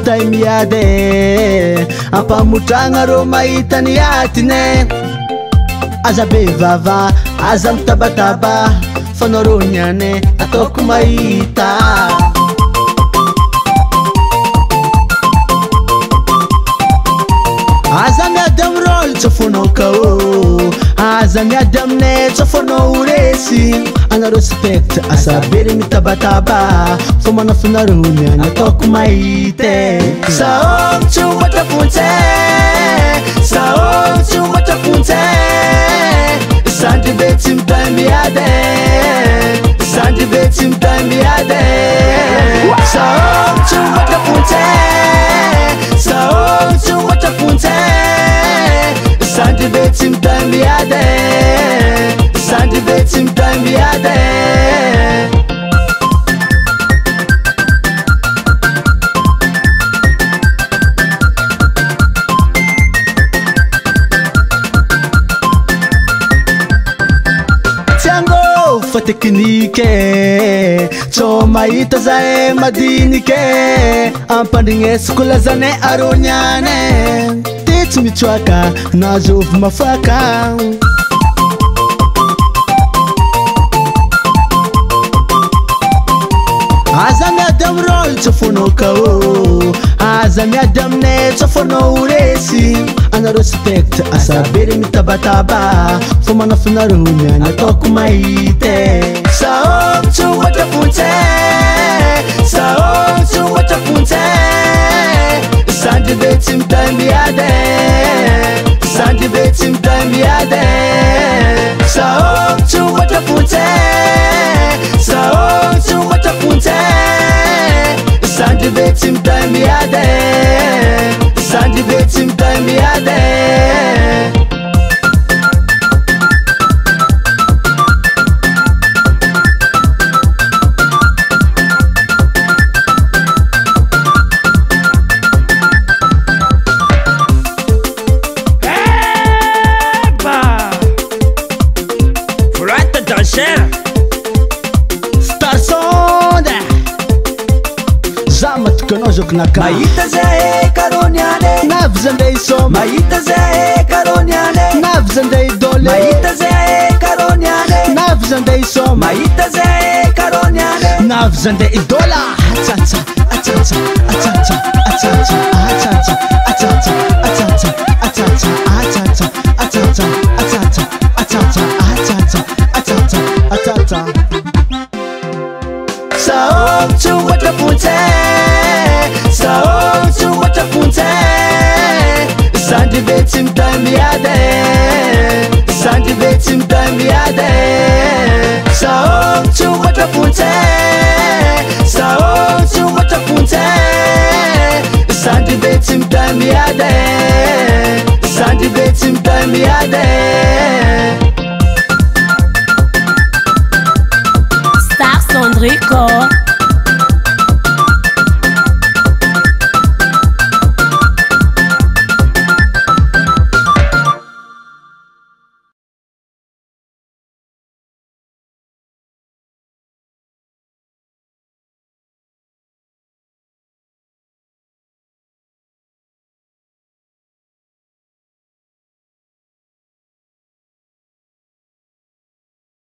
mitay miady ampamotragna rô mahita ny atine aza be vava aza mitabataba fanao rô niane ataoko mahita aza miady amrôlo tsofonao kao aza miady amine tsofonao resy anarô spectre asa bery mitabataba fô manafinarô niane ataoko mahita saôgno tsy matrapontsy saôgno tsy matrapontsy sandry be tsy mitay miady sandry be tsy mitay miady saôgno tsy matrapontsy saôgno tsy matrapontsy sandry be tsy mitay miady sandry be tsy mitay miady fa teknike tsô mahita zahe madinike ampandrignesiko lazane arô niane ty tsy mitsoaka nazovy mafaka aza miady amrôlo tsofonao kao aza miady amine tsofonao resy anarô spectre asa bery mitabataba fô manafinarô niane ataoko mahita saôgno tsy matrapontsy saôgno tsy matrapontsy sandry be tsy mitay miady sandry be tsy mitay miady saôgno tsy matrapontsy saôgno tsy matrapontsy sandry be tsy mitay miady sandry be tsy mitay miady mahita zahe karô niane navy zandray isôma mahita zahe karô niane navy zandray idôle mahita zahe karô niane navy zandray isôma mahita zahe karô niane navy zandray idôla atsatsa atsatsa atsatsa atsatsa atsatsa atsatsa atsatsa atsatsa atsatsa atsatsa atsatsa atsatsa atsatsa atsatsa atsatsa saôgno tsy matrapontsy saôgno tsy matrapontsy sandry be tsy mitay miady sandry be tsy mitay miady saôgno tsy matrapontsy saôgno tsy matrapontsy sandry be tsy mitay miady sandry be tsy mitay miady Star Sandrico